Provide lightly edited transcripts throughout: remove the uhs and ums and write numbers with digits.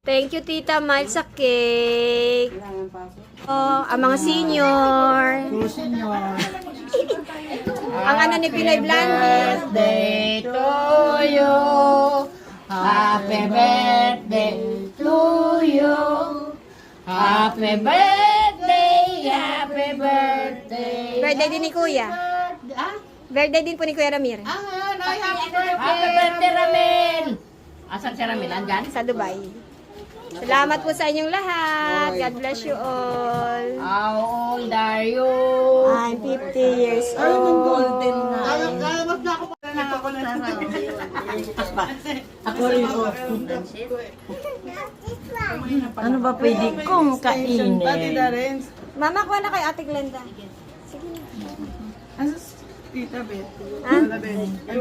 Thank you, Tita Mal, sa cake. Oh, ang mga senior. Ang ano ni Pilay Blandy. Birthday to you. Happy birthday to you. Happy birthday, happy birthday. Birthday din ni Kuya. Birthday din po ni Kuya Ramir. Happy birthday, Ramil. Asan si Ramil? Andyan? Sa Dubai. Salamat po sa inyong lahat. God bless you all. How old are you? I'm 50 years old. Ako rin po. Ano ba pwede kong kainin? Mama, kuha na kay Ate Glenda. Sige na. Ha?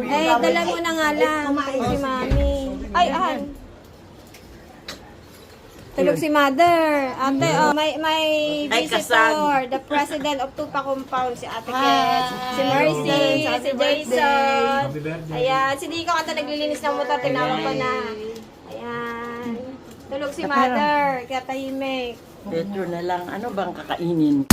Eh, dala mo na nga lang. Kay si Mami. Ay, ahan. Tulog si Mother. Ate, oh, may visitor. The president of Tupa Compound, si Ate Ket. Si Mercy, si Jason. Ayan, si Nico kata naglilinis ng motor. Tinawag ko na. Ayan. Tulog si Mother. Kaya tahimik. Better na lang. Ano bang kakainin?